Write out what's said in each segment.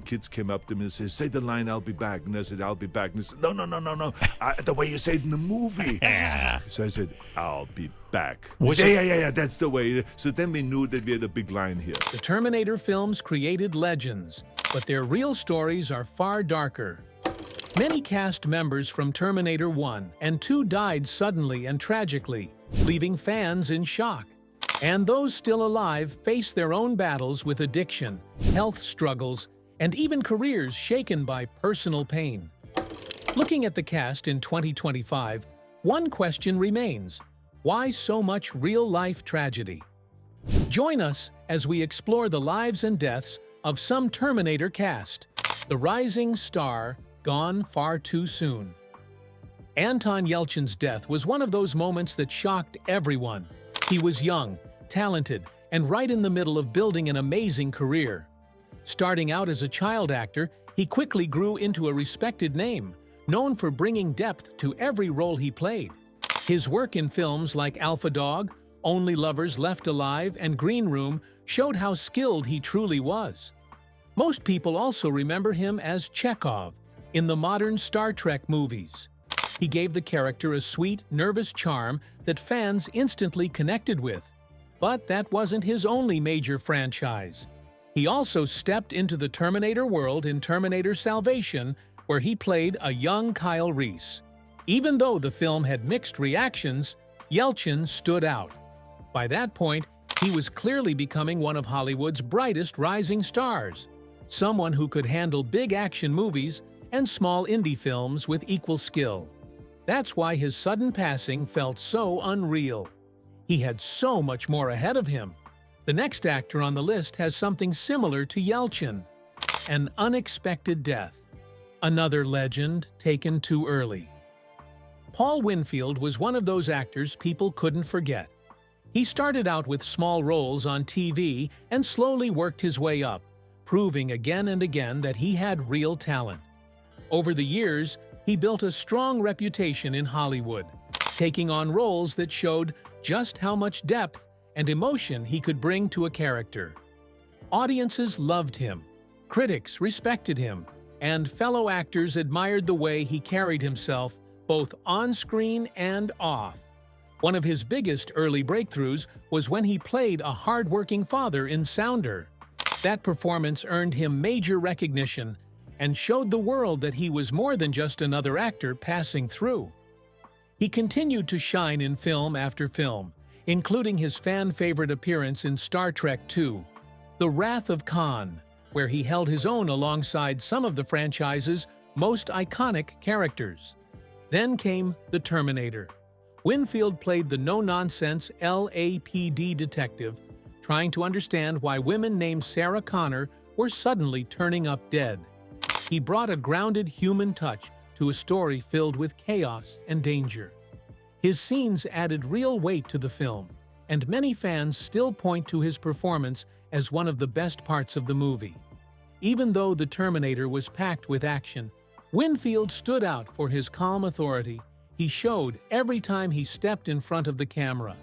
kids came up to me and said, say the line, I'll be back. And I said, I'll be back. And they said, no. The way you say it in the movie. So I said, I'll be back. Yeah, that's the way. So then we knew that we had a big line here. The Terminator films created legends, but their real stories are far darker. Many cast members from Terminator 1 and 2 died suddenly and tragically, leaving fans in shock. And those still alive face their own battles with addiction, health struggles, and even careers shaken by personal pain. Looking at the cast in 2025, one question remains: why so much real-life tragedy? Join us as we explore the lives and deaths of some Terminator cast, the rising star gone far too soon. Anton Yelchin's death was one of those moments that shocked everyone. He was young, talented, and right in the middle of building an amazing career. Starting out as a child actor, he quickly grew into a respected name, known for bringing depth to every role he played. His work in films like Alpha Dog, Only Lovers Left Alive, and Green Room showed how skilled he truly was. Most people also remember him as Chekhov in the modern Star Trek movies. He gave the character a sweet, nervous charm that fans instantly connected with. But that wasn't his only major franchise. He also stepped into the Terminator world in Terminator Salvation, where he played a young Kyle Reese. Even though the film had mixed reactions, Yelchin stood out. By that point, he was clearly becoming one of Hollywood's brightest rising stars, someone who could handle big action movies and small indie films with equal skill. That's why his sudden passing felt so unreal. He had so much more ahead of him. The next actor on the list has something similar to Yelchin: an unexpected death. Another legend taken too early. Paul Winfield was one of those actors people couldn't forget. He started out with small roles on TV and slowly worked his way up, proving again and again that he had real talent. Over the years, he built a strong reputation in Hollywood, taking on roles that showed just how much depth and emotion he could bring to a character. Audiences loved him, critics respected him, and fellow actors admired the way he carried himself both on-screen and off. One of his biggest early breakthroughs was when he played a hard-working father in Sounder. That performance earned him major recognition and showed the world that he was more than just another actor passing through. He continued to shine in film after film, including his fan-favorite appearance in Star Trek II, The Wrath of Khan, where he held his own alongside some of the franchise's most iconic characters. Then came The Terminator. Winfield played the no-nonsense LAPD detective, trying to understand why women named Sarah Connor were suddenly turning up dead. He brought a grounded human touch to a story filled with chaos and danger. His scenes added real weight to the film, and many fans still point to his performance as one of the best parts of the movie. Even though The Terminator was packed with action, Winfield stood out for his calm authority he showed every time he stepped in front of the camera.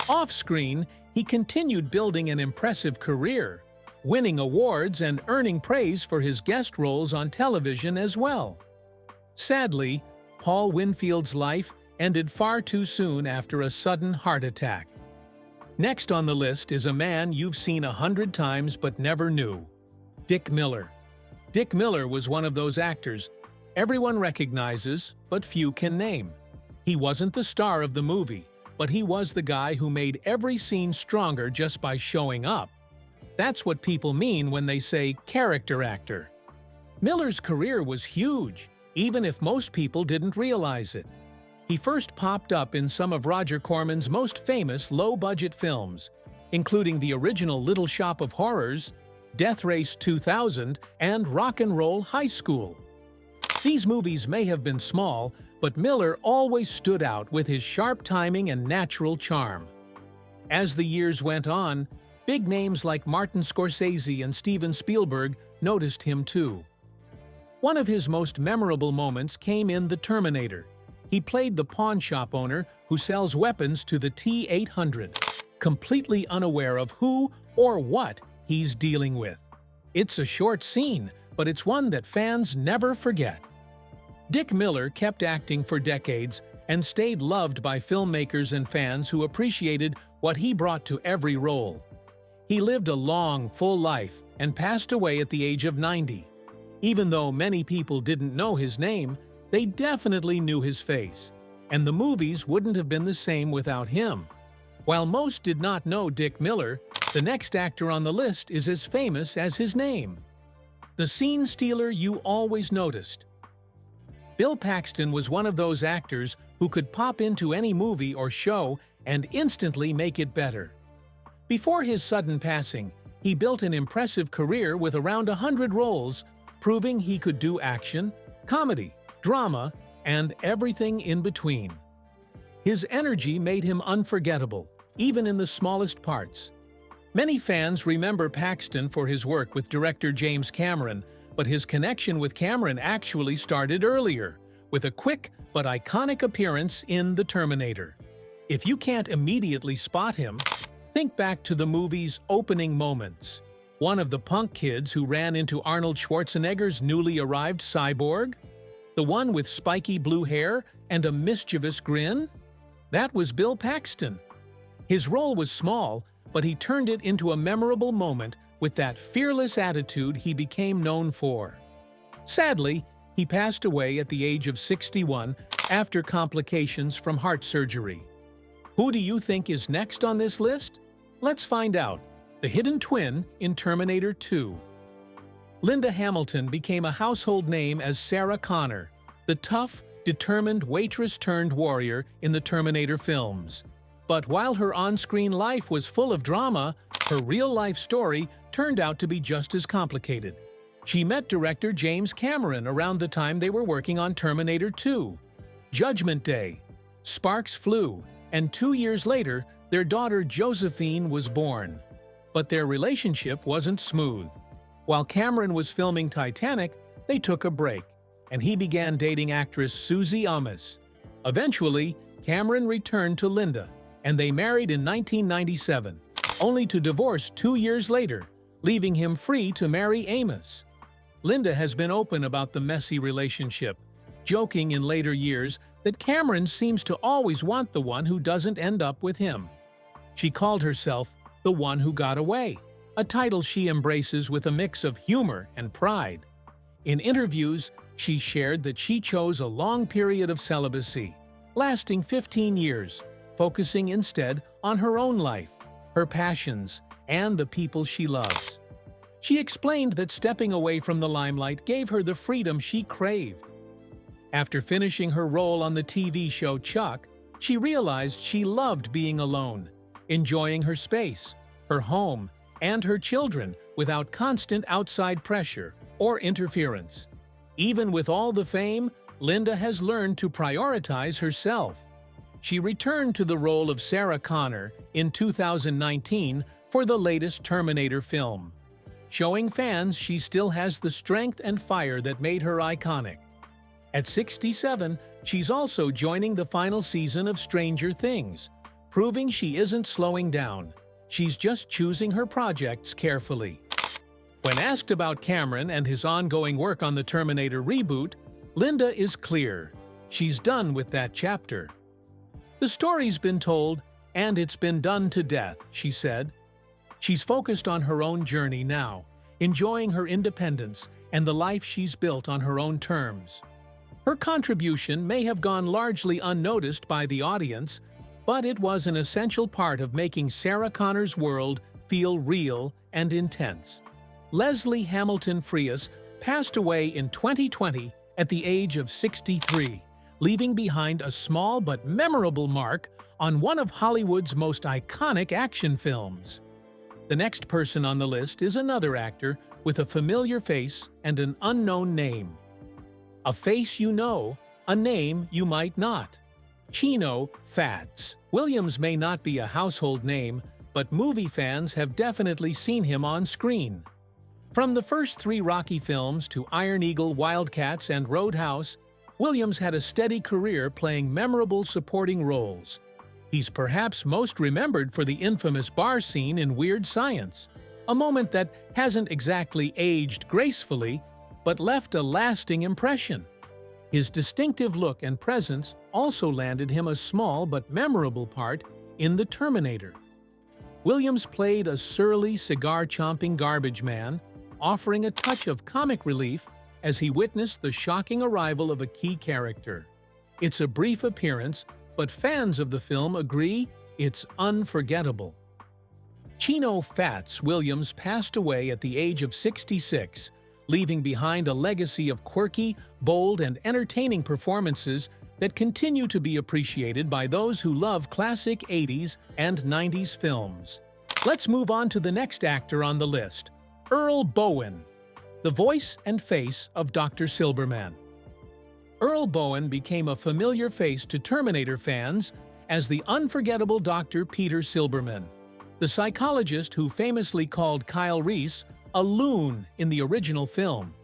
Off-screen, he continued building an impressive career, winning awards and earning praise for his guest roles on television as well. Sadly, Paul Winfield's life ended far too soon after a sudden heart attack. Next on the list is a man you've seen 100 times but never knew: Dick Miller. Dick Miller was one of those actors everyone recognizes but few can name. He wasn't the star of the movie, but he was the guy who made every scene stronger just by showing up. That's what people mean when they say character actor. Miller's career was huge, even if most people didn't realize it. He first popped up in some of Roger Corman's most famous low-budget films, including the original Little Shop of Horrors, Death Race 2000, and Rock and Roll High School. These movies may have been small, but Miller always stood out with his sharp timing and natural charm. As the years went on, big names like Martin Scorsese and Steven Spielberg noticed him too. One of his most memorable moments came in The Terminator. He played the pawn shop owner who sells weapons to the T-800, completely unaware of who or what he's dealing with. It's a short scene, but it's one that fans never forget. Dick Miller kept acting for decades and stayed loved by filmmakers and fans who appreciated what he brought to every role. He lived a long, full life and passed away at the age of 90. Even though many people didn't know his name, they definitely knew his face, and the movies wouldn't have been the same without him. While most did not know Dick Miller, the next actor on the list is as famous as his name. The scene stealer you always noticed. Bill Paxton was one of those actors who could pop into any movie or show and instantly make it better. Before his sudden passing, he built an impressive career with around 100 roles, proving he could do action, comedy, drama, and everything in between. His energy made him unforgettable, even in the smallest parts. Many fans remember Paxton for his work with director James Cameron, but his connection with Cameron actually started earlier, with a quick but iconic appearance in The Terminator. If you can't immediately spot him, think back to the movie's opening moments. One of the punk kids who ran into Arnold Schwarzenegger's newly arrived cyborg? The one with spiky blue hair and a mischievous grin? That was Bill Paxton. His role was small, but he turned it into a memorable moment with that fearless attitude he became known for. Sadly, he passed away at the age of 61 after complications from heart surgery. Who do you think is next on this list? Let's find out. The hidden twin in Terminator 2. Linda Hamilton became a household name as Sarah Connor, the tough, determined waitress-turned-warrior in the Terminator films. But while her on-screen life was full of drama, her real-life story turned out to be just as complicated. She met director James Cameron around the time they were working on Terminator 2. Judgment Day, sparks flew, and 2 years later, their daughter Josephine was born. But their relationship wasn't smooth. While Cameron was filming Titanic, they took a break, and he began dating actress Susie Amos. Eventually, Cameron returned to Linda, and they married in 1997, only to divorce 2 years later, leaving him free to marry Amos. Linda has been open about the messy relationship, joking in later years that Cameron seems to always want the one who doesn't end up with him. She called herself the one who got away, a title she embraces with a mix of humor and pride. In interviews, she shared that she chose a long period of celibacy, lasting 15 years, focusing instead on her own life, her passions, and the people she loves. She explained that stepping away from the limelight gave her the freedom she craved. After finishing her role on the TV show Chuck, she realized she loved being alone, enjoying her space, her home, and her children without constant outside pressure or interference. Even with all the fame, Linda has learned to prioritize herself. She returned to the role of Sarah Connor in 2019 for the latest Terminator film, showing fans she still has the strength and fire that made her iconic. At 67, she's also joining the final season of Stranger Things, proving she isn't slowing down. She's just choosing her projects carefully. When asked about Cameron and his ongoing work on the Terminator reboot, Linda is clear. She's done with that chapter. "The story's been told, and it's been done to death," she said. She's focused on her own journey now, enjoying her independence and the life she's built on her own terms. Her contribution may have gone largely unnoticed by the audience, but it was an essential part of making Sarah Connor's world feel real and intense. Leslie Hamilton Frias passed away in 2020 at the age of 63, leaving behind a small but memorable mark on one of Hollywood's most iconic action films. The next person on the list is another actor with a familiar face and an unknown name. A face you know, a name you might not. Chino Fats. Williams may not be a household name, but movie fans have definitely seen him on screen. From the first 3 Rocky films to Iron Eagle, Wildcats, and Roadhouse, Williams had a steady career playing memorable supporting roles. He's perhaps most remembered for the infamous bar scene in Weird Science, a moment that hasn't exactly aged gracefully, but left a lasting impression. His distinctive look and presence also landed him a small but memorable part in The Terminator. Williams played a surly, cigar-chomping garbage man, offering a touch of comic relief as he witnessed the shocking arrival of a key character. It's a brief appearance, but fans of the film agree it's unforgettable. Chino Fats Williams passed away at the age of 66, leaving behind a legacy of quirky, bold, and entertaining performances that continue to be appreciated by those who love classic 80s and 90s films. Let's move on to the next actor on the list, Earl Bowen, the voice and face of Dr. Silberman. Earl Bowen became a familiar face to Terminator fans as the unforgettable Dr. Peter Silberman, the psychologist who famously called Kyle Reese a loon in the original film.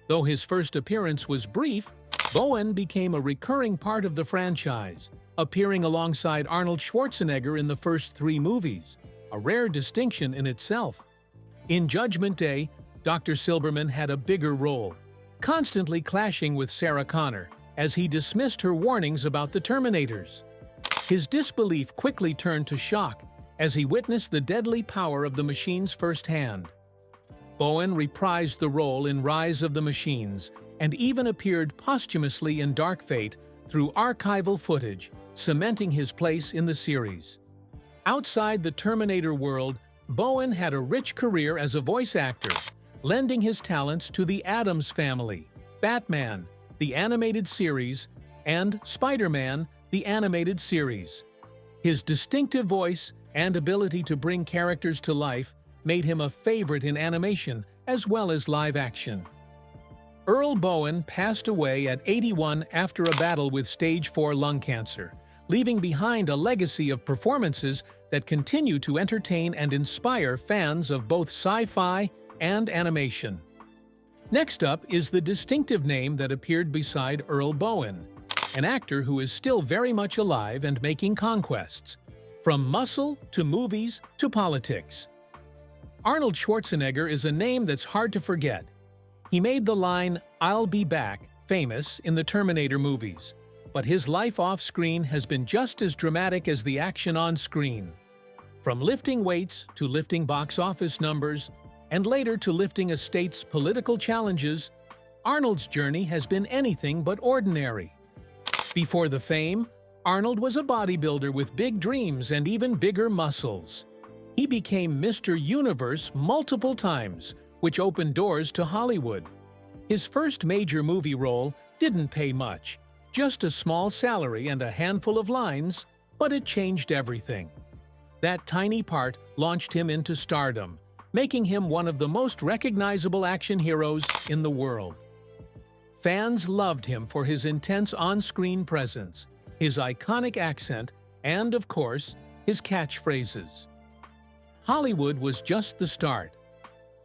Though his first appearance was brief, Bowen became a recurring part of the franchise, appearing alongside Arnold Schwarzenegger in the first 3 movies, a rare distinction in itself. In Judgment Day, Dr. Silberman had a bigger role, constantly clashing with Sarah Connor as he dismissed her warnings about the Terminators. His disbelief quickly turned to shock as he witnessed the deadly power of the machines firsthand. Bowen reprised the role in Rise of the Machines and even appeared posthumously in Dark Fate through archival footage, cementing his place in the series. Outside the Terminator world, Bowen had a rich career as a voice actor, lending his talents to the Addams Family, Batman, the animated series, and Spider-Man, the animated series. His distinctive voice and ability to bring characters to life made him a favorite in animation as well as live action. Earl Bowen passed away at 81 after a battle with stage 4 lung cancer, leaving behind a legacy of performances that continue to entertain and inspire fans of both sci-fi and animation. Next up is the distinctive name that appeared beside Earl Bowen, an actor who is still very much alive and making conquests, from muscle to movies to politics. Arnold Schwarzenegger is a name that's hard to forget. He made the line, "I'll be back," famous in the Terminator movies, but his life off-screen has been just as dramatic as the action on screen. From lifting weights to lifting box office numbers, and later to lifting a state's political challenges, Arnold's journey has been anything but ordinary. Before the fame, Arnold was a bodybuilder with big dreams and even bigger muscles. He became Mr. Universe multiple times, which opened doors to Hollywood. His first major movie role didn't pay much, just a small salary and a handful of lines, but it changed everything. That tiny part launched him into stardom, making him one of the most recognizable action heroes in the world. Fans loved him for his intense on-screen presence, his iconic accent, and, of course, his catchphrases. Hollywood was just the start.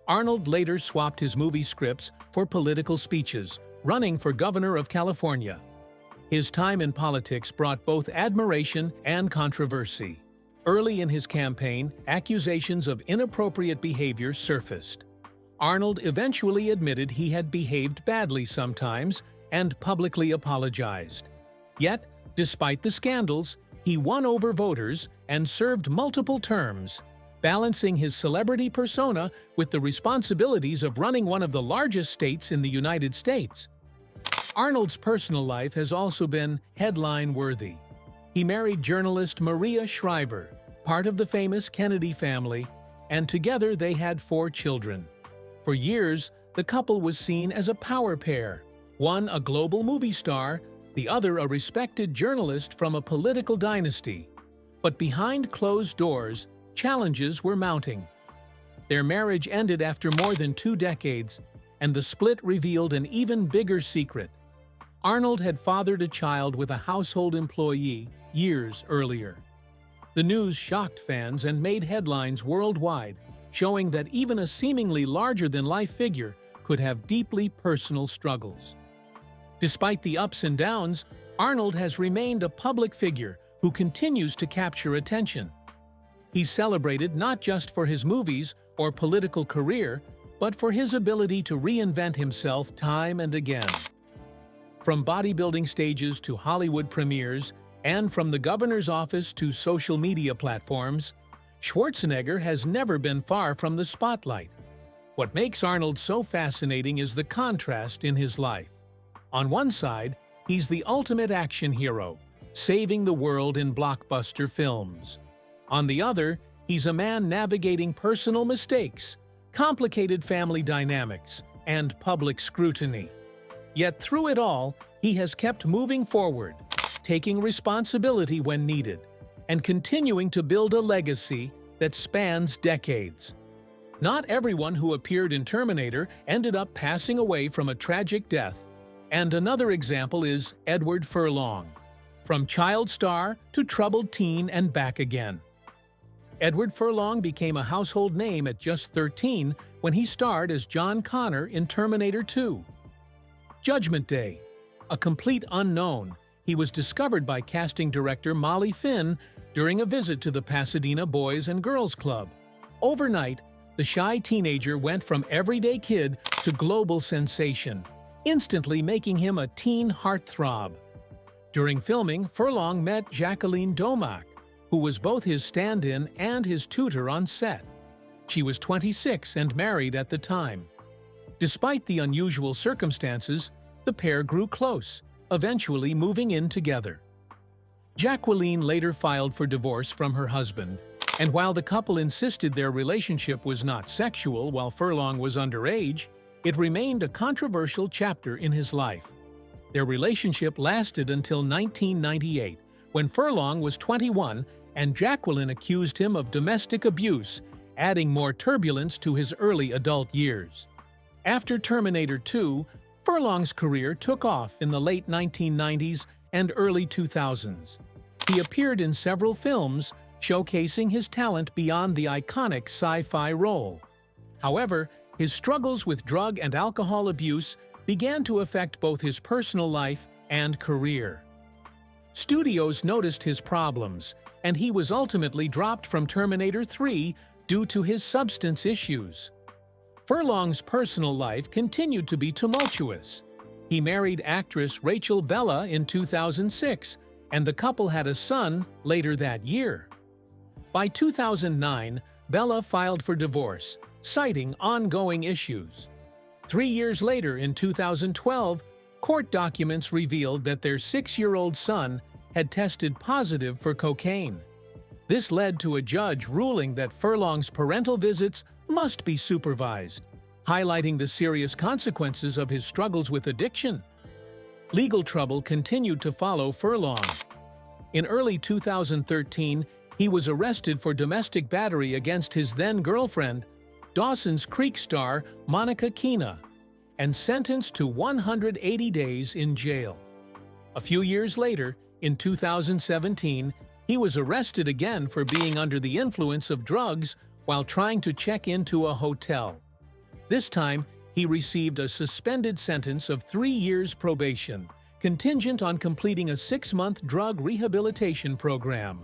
Arnold later swapped his movie scripts for political speeches, running for governor of California. His time in politics brought both admiration and controversy. Early in his campaign, accusations of inappropriate behavior surfaced. Arnold eventually admitted he had behaved badly sometimes and publicly apologized. Yet, despite the scandals, he won over voters and served multiple terms, balancing his celebrity persona with the responsibilities of running one of the largest states in the United States. Arnold's personal life has also been headline-worthy. He married journalist Maria Shriver, part of the famous Kennedy family, and together they had 4 children. For years, the couple was seen as a power pair, one a global movie star, the other a respected journalist from a political dynasty. But behind closed doors, challenges were mounting. Their marriage ended after more than 2 decades, and the split revealed an even bigger secret. Arnold had fathered a child with a household employee years earlier. The news shocked fans and made headlines worldwide, showing that even a seemingly larger-than-life figure could have deeply personal struggles. Despite the ups and downs, Arnold has remained a public figure who continues to capture attention. He's celebrated not just for his movies or political career, but for his ability to reinvent himself time and again. From bodybuilding stages to Hollywood premieres, and from the governor's office to social media platforms, Schwarzenegger has never been far from the spotlight. What makes Arnold so fascinating is the contrast in his life. On one side, he's the ultimate action hero, saving the world in blockbuster films. On the other, he's a man navigating personal mistakes, complicated family dynamics, and public scrutiny. Yet through it all, he has kept moving forward, taking responsibility when needed, and continuing to build a legacy that spans decades. Not everyone who appeared in Terminator ended up passing away from a tragic death, and another example is Edward Furlong. From child star to troubled teen and back again. Edward Furlong became a household name at just 13 when he starred as John Connor in Terminator 2. Judgment Day. A complete unknown, he was discovered by casting director Molly Finn during a visit to the Pasadena Boys and Girls Club. Overnight, the shy teenager went from everyday kid to global sensation, instantly making him a teen heartthrob. During filming, Furlong met Jacqueline Domack, who was both his stand-in and his tutor on set. She was 26 and married at the time. Despite the unusual circumstances, the pair grew close, eventually moving in together. Jacqueline later filed for divorce from her husband, and while the couple insisted their relationship was not sexual while Furlong was underage, it remained a controversial chapter in his life. Their relationship lasted until 1998, when Furlong was 21 and Jacqueline accused him of domestic abuse, adding more turbulence to his early adult years. After Terminator 2, Furlong's career took off in the late 1990s and early 2000s. He appeared in several films, showcasing his talent beyond the iconic sci-fi role. However, his struggles with drug and alcohol abuse began to affect both his personal life and career. Studios noticed his problems, and he was ultimately dropped from Terminator 3 due to his substance issues. Furlong's personal life continued to be tumultuous. He married actress Rachel Bella in 2006, and the couple had a son later that year. By 2009, Bella filed for divorce, citing ongoing issues. 3 years later, in 2012, court documents revealed that their 6-year-old son had tested positive for cocaine. This led to a judge ruling that Furlong's parental visits must be supervised, highlighting the serious consequences of his struggles with addiction. Legal trouble continued to follow Furlong. In early 2013, he was arrested for domestic battery against his then-girlfriend, Dawson's Creek star Monica Keena, and sentenced to 180 days in jail. A few years later, in 2017, he was arrested again for being under the influence of drugs while trying to check into a hotel. This time, he received a suspended sentence of 3 years probation, contingent on completing a 6-month drug rehabilitation program.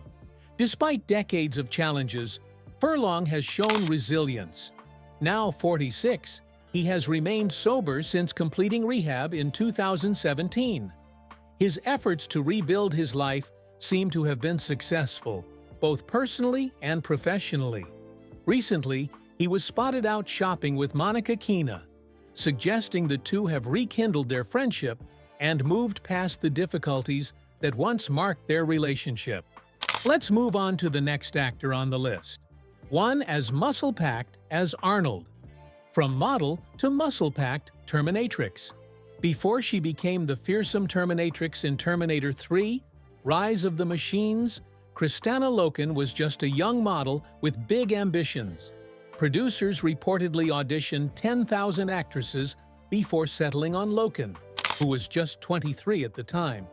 Despite decades of challenges, Furlong has shown resilience. Now 46, he has remained sober since completing rehab in 2017. His efforts to rebuild his life seem to have been successful, both personally and professionally. Recently, he was spotted out shopping with Monica Keena, suggesting the two have rekindled their friendship and moved past the difficulties that once marked their relationship. Let's move on to the next actor on the list. One as muscle-packed as Arnold. From model to muscle-packed Terminatrix. Before she became the fearsome Terminatrix in Terminator 3, Rise of the Machines, Kristanna Loken was just a young model with big ambitions. Producers reportedly auditioned 10,000 actresses before settling on Loken, who was just 23 at the time.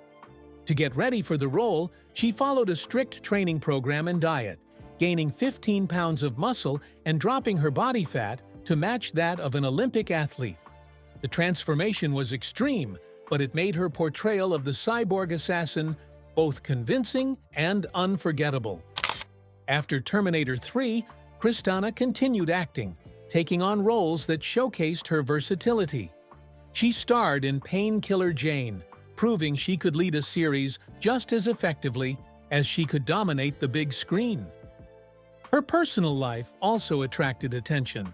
To get ready for the role, she followed a strict training program and diet, gaining 15 pounds of muscle and dropping her body fat to match that of an Olympic athlete. The transformation was extreme, but it made her portrayal of the cyborg assassin both convincing and unforgettable. After Terminator 3, Kristanna continued acting, taking on roles that showcased her versatility. She starred in Painkiller Jane, proving she could lead a series just as effectively as she could dominate the big screen. Her personal life also attracted attention.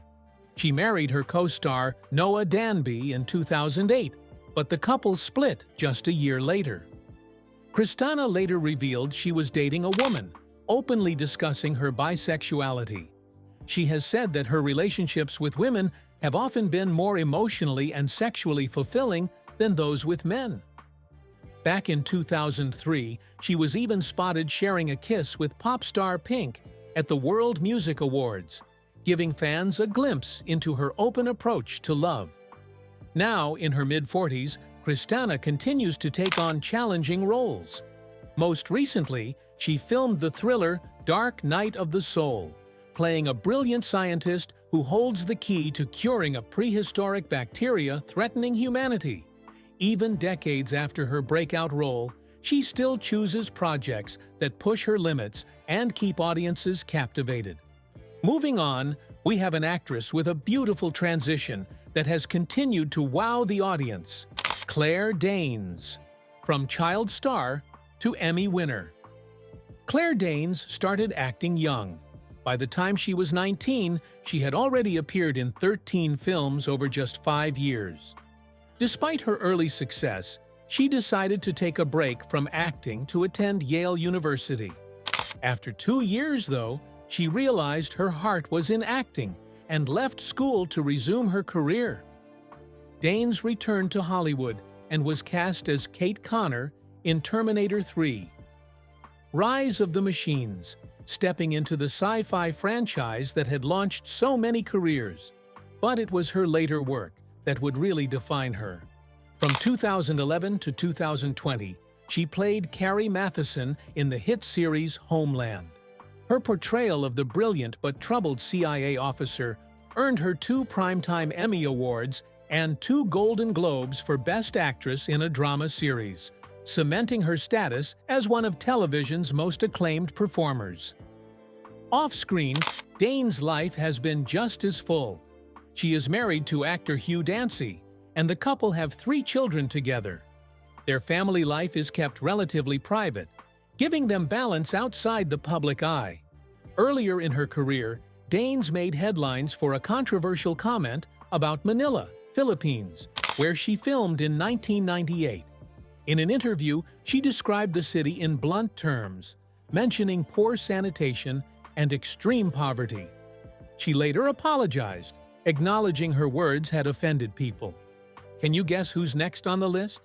She married her co-star Noah Danby in 2008, but the couple split just a year later. Kristanna later revealed she was dating a woman, openly discussing her bisexuality. She has said that her relationships with women have often been more emotionally and sexually fulfilling than those with men. Back in 2003, she was even spotted sharing a kiss with pop star Pink at the World Music Awards, giving fans a glimpse into her open approach to love. Now, in her mid-40s, Kristanna continues to take on challenging roles. Most recently, she filmed the thriller Dark Night of the Soul, playing a brilliant scientist who holds the key to curing a prehistoric bacteria threatening humanity. Even decades after her breakout role, she still chooses projects that push her limits and keep audiences captivated. Moving on, we have an actress with a beautiful transition that has continued to wow the audience. Claire Danes. From child star to Emmy winner. Claire Danes started acting young. By the time she was 19, she had already appeared in 13 films over just 5 years. Despite her early success, she decided to take a break from acting to attend Yale University. After 2 years, though, she realized her heart was in acting and left school to resume her career. Danes returned to Hollywood and was cast as Kate Connor in Terminator 3. Rise of the Machines, stepping into the sci-fi franchise that had launched so many careers. But it was her later work that would really define her. From 2011 to 2020, she played Carrie Matheson in the hit series Homeland. Her portrayal of the brilliant but troubled CIA officer earned her 2 Primetime Emmy Awards and 2 Golden Globes for Best Actress in a Drama Series, cementing her status as one of television's most acclaimed performers. Off-screen, Danes' life has been just as full. She is married to actor Hugh Dancy, and the couple have 3 children together. Their family life is kept relatively private, giving them balance outside the public eye. Earlier in her career, Danes made headlines for a controversial comment about Manila, Philippines, where she filmed in 1998. In an interview, she described the city in blunt terms, mentioning poor sanitation and extreme poverty. She later apologized, acknowledging her words had offended people. Can you guess who's next on the list?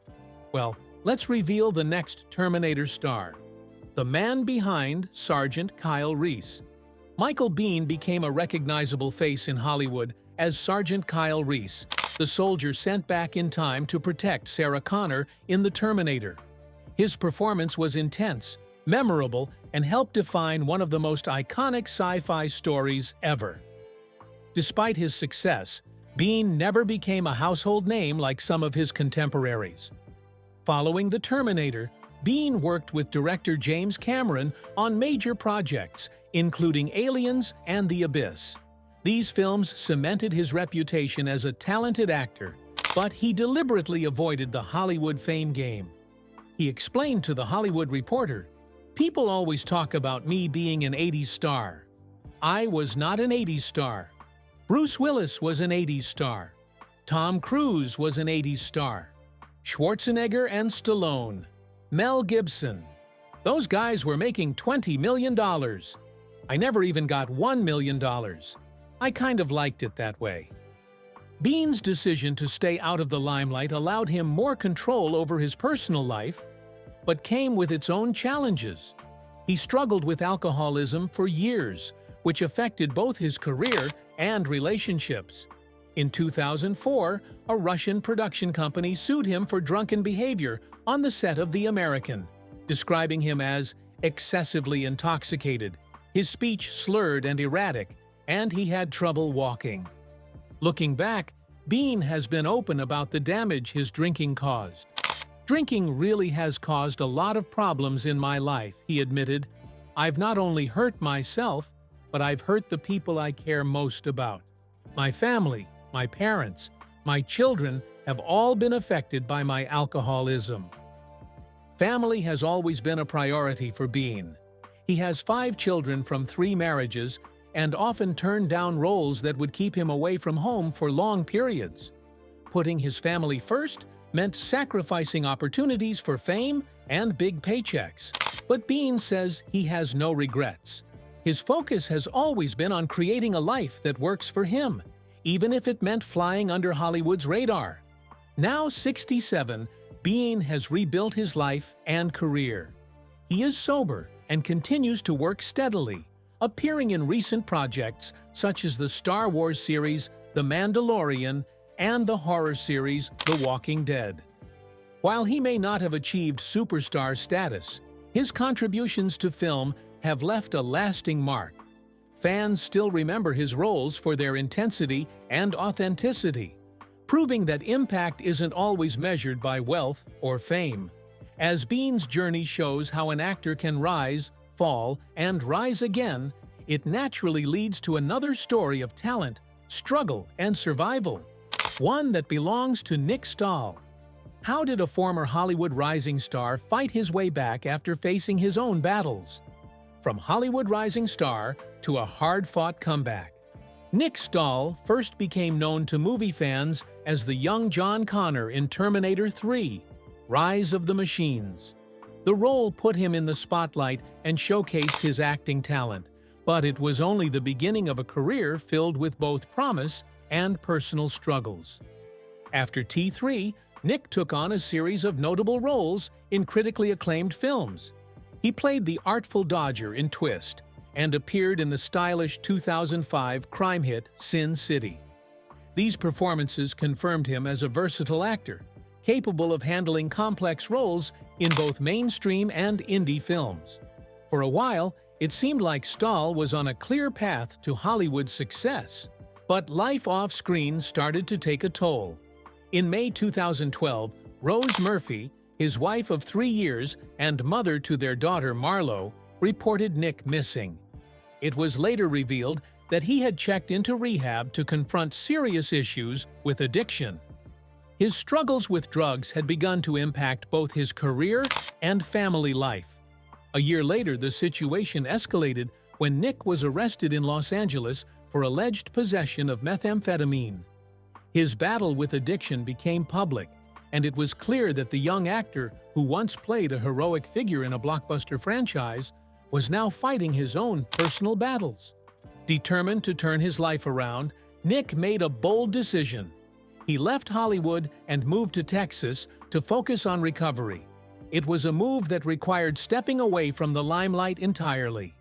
Well, let's reveal the next Terminator star. The man behind Sergeant Kyle Reese. Michael Biehn became a recognizable face in Hollywood as Sergeant Kyle Reese, the soldier sent back in time to protect Sarah Connor in The Terminator. His performance was intense, memorable, and helped define one of the most iconic sci-fi stories ever. Despite his success, Biehn never became a household name like some of his contemporaries. Following The Terminator, Biehn worked with director James Cameron on major projects, including Aliens and The Abyss. These films cemented his reputation as a talented actor, but he deliberately avoided the Hollywood fame game. He explained to The Hollywood Reporter, "People always talk about me being an 80s star. I was not an 80s star. Bruce Willis was an 80s star. Tom Cruise was an 80s star. Schwarzenegger and Stallone. Mel Gibson. Those guys were making $20 million. I never even got $1 million. I kind of liked it that way." Biehn's decision to stay out of the limelight allowed him more control over his personal life, but came with its own challenges. He struggled with alcoholism for years, which affected both his career and relationships. In 2004, a Russian production company sued him for drunken behavior on the set of The American, describing him as excessively intoxicated, his speech slurred and erratic, and he had trouble walking. Looking back, Biehn has been open about the damage his drinking caused. "Drinking really has caused a lot of problems in my life," he admitted. "I've not only hurt myself, but I've hurt the people I care most about." My family, my parents, my children have all been affected by my alcoholism. Family has always been a priority for Biehn. He has 5 children from 3 marriages and often turned down roles that would keep him away from home for long periods. Putting his family first meant sacrificing opportunities for fame and big paychecks. But Biehn says he has no regrets. His focus has always been on creating a life that works for him, even if it meant flying under Hollywood's radar. Now 67, Biehn has rebuilt his life and career. He is sober and continues to work steadily, appearing in recent projects such as the Star Wars series The Mandalorian and the horror series The Walking Dead. While he may not have achieved superstar status, his contributions to film have left a lasting mark. Fans still remember his roles for their intensity and authenticity, proving that impact isn't always measured by wealth or fame. As Biehn's journey shows how an actor can rise, fall, and rise again, it naturally leads to another story of talent, struggle, and survival, one that belongs to Nick Stahl. How did a former Hollywood rising star fight his way back after facing his own battles? From Hollywood rising star to a hard-fought comeback, Nick Stahl first became known to movie fans as the young John Connor in Terminator 3, Rise of the Machines. The role put him in the spotlight and showcased his acting talent, but it was only the beginning of a career filled with both promise and personal struggles. After T3, Nick took on a series of notable roles in critically acclaimed films. He played the artful Dodger in Twist and appeared in the stylish 2005 crime hit Sin City. These performances confirmed him as a versatile actor, capable of handling complex roles in both mainstream and indie films. For a while, it seemed like Stahl was on a clear path to Hollywood success. But life off-screen started to take a toll. In May 2012, Rose Murphy, his wife of 3 years and mother to their daughter Marlo, reported Nick missing. It was later revealed that he had checked into rehab to confront serious issues with addiction. His struggles with drugs had begun to impact both his career and family life. A year later, the situation escalated when Nick was arrested in Los Angeles for alleged possession of methamphetamine. His battle with addiction became public, and it was clear that the young actor, who once played a heroic figure in a blockbuster franchise, was now fighting his own personal battles. Determined to turn his life around, Nick made a bold decision. He left Hollywood and moved to Texas to focus on recovery. It was a move that required stepping away from the limelight entirely.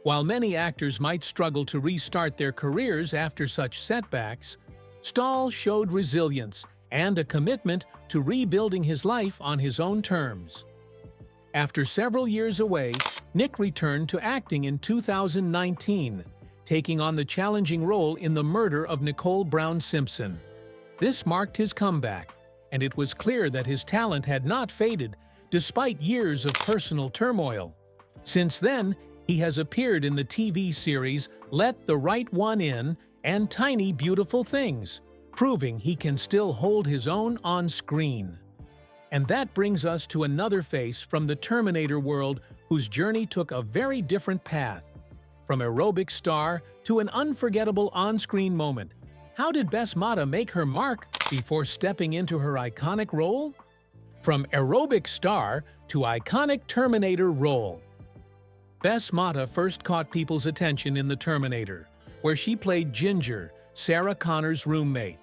While many actors might struggle to restart their careers after such setbacks, Stahl showed resilience and a commitment to rebuilding his life on his own terms. After several years away, Nick returned to acting in 2019, taking on the challenging role in The Murder of Nicole Brown Simpson. This marked his comeback, and it was clear that his talent had not faded despite years of personal turmoil. Since then, he has appeared in the TV series Let the Right One In and Tiny Beautiful Things, proving he can still hold his own on screen. And that brings us to another face from the Terminator world whose journey took a very different path. From aerobic star to an unforgettable on-screen moment, how did Bess Motta make her mark before stepping into her iconic role? From aerobic star to iconic Terminator role. Bess Motta first caught people's attention in The Terminator, where she played Ginger, Sarah Connor's roommate.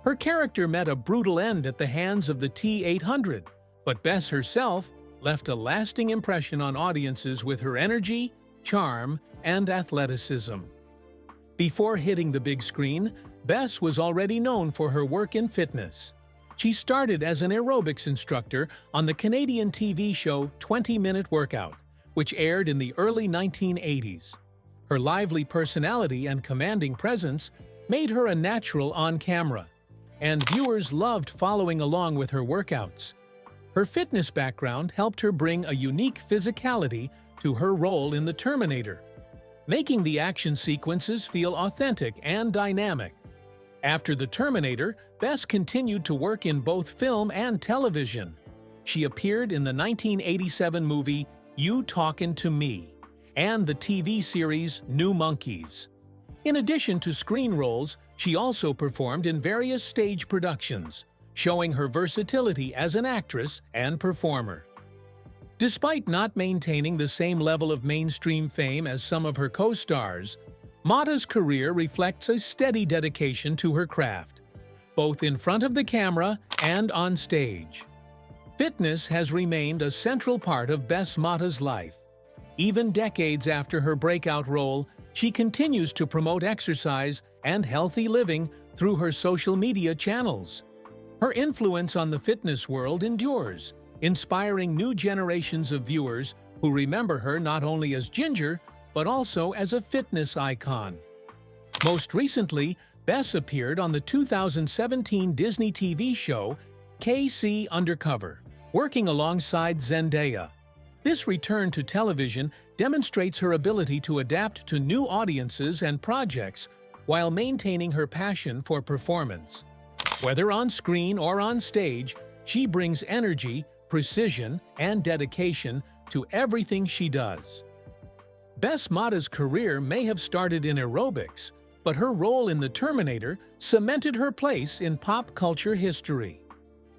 Her character met a brutal end at the hands of the T-800, but Bess herself left a lasting impression on audiences with her energy, charm, and athleticism. Before hitting the big screen, Bess was already known for her work in fitness. She started as an aerobics instructor on the Canadian TV show 20-Minute Workout, which aired in the early 1980s. Her lively personality and commanding presence made her a natural on camera, and viewers loved following along with her workouts. Her fitness background helped her bring a unique physicality to her role in The Terminator, making the action sequences feel authentic and dynamic. After The Terminator, Bess continued to work in both film and television. She appeared in the 1987 movie You Talkin' to Me and the TV series New Monkeys. In addition to screen roles, she also performed in various stage productions, showing her versatility as an actress and performer. Despite not maintaining the same level of mainstream fame as some of her co-stars, Motta's career reflects a steady dedication to her craft, both in front of the camera and on stage. Fitness has remained a central part of Bess Motta's life. Even decades after her breakout role, she continues to promote exercise and healthy living through her social media channels. Her influence on the fitness world endures, inspiring new generations of viewers who remember her not only as Ginger, but also as a fitness icon. Most recently, Bess appeared on the 2017 Disney TV show KC Undercover, working alongside Zendaya. This return to television demonstrates her ability to adapt to new audiences and projects while maintaining her passion for performance. Whether on screen or on stage, she brings energy, precision, and dedication to everything she does. Bess Motta's career may have started in aerobics, but her role in The Terminator cemented her place in pop culture history.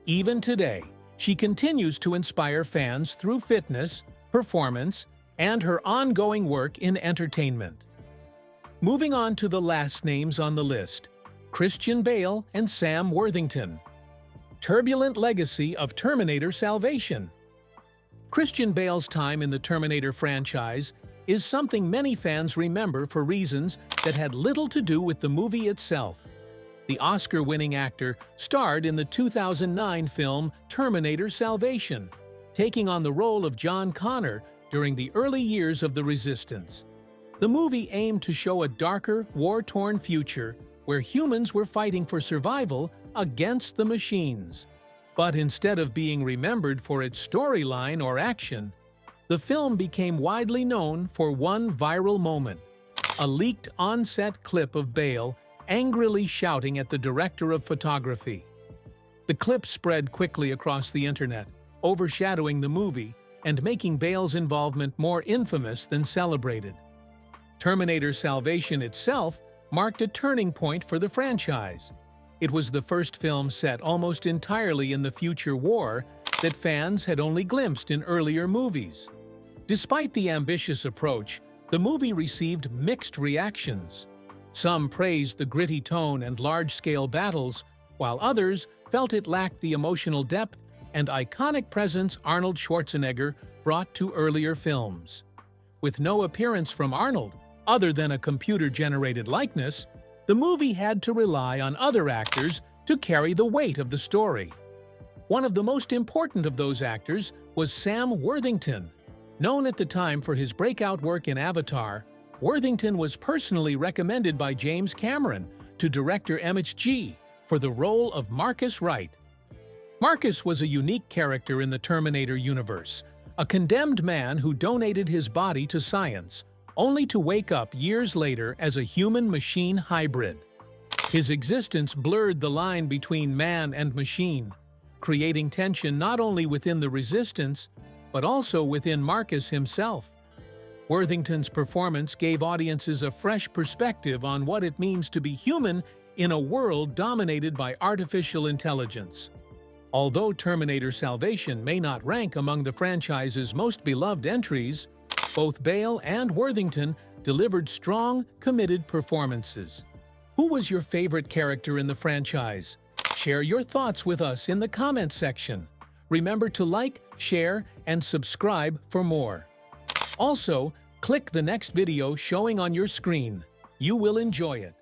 Even today, she continues to inspire fans through fitness, performance, and her ongoing work in entertainment. Moving on to the last names on the list, Christian Bale and Sam Worthington. Turbulent legacy of Terminator salvation. Christian Bale's time in the Terminator franchise is something many fans remember for reasons that had little to do with the movie itself. The Oscar-winning actor starred in the 2009 film Terminator Salvation, taking on the role of John Connor during the early years of the Resistance. The movie aimed to show a darker, war-torn future where humans were fighting for survival against the machines. But instead of being remembered for its storyline or action, the film became widely known for one viral moment, a leaked on-set clip of Bale angrily shouting at the director of photography. The clip spread quickly across the internet, overshadowing the movie and making Bale's involvement more infamous than celebrated. Terminator Salvation itself marked a turning point for the franchise. It was the first film set almost entirely in the future war that fans had only glimpsed in earlier movies. Despite the ambitious approach, the movie received mixed reactions. Some praised the gritty tone and large-scale battles, while others felt it lacked the emotional depth and iconic presence Arnold Schwarzenegger brought to earlier films. With no appearance from Arnold, other than a computer-generated likeness, the movie had to rely on other actors to carry the weight of the story. One of the most important of those actors was Sam Worthington. Known at the time for his breakout work in Avatar, Worthington was personally recommended by James Cameron to director MHG for the role of Marcus Wright. Marcus was a unique character in the Terminator universe, a condemned man who donated his body to science, only to wake up years later as a human-machine hybrid. His existence blurred the line between man and machine, creating tension not only within the Resistance, but also within Marcus himself. Worthington's performance gave audiences a fresh perspective on what it means to be human in a world dominated by artificial intelligence. Although Terminator Salvation may not rank among the franchise's most beloved entries, both Bale and Worthington delivered strong, committed performances. Who was your favorite character in the franchise? Share your thoughts with us in the comments section. Remember to like, share, and subscribe for more. Also, click the next video showing on your screen. You will enjoy it.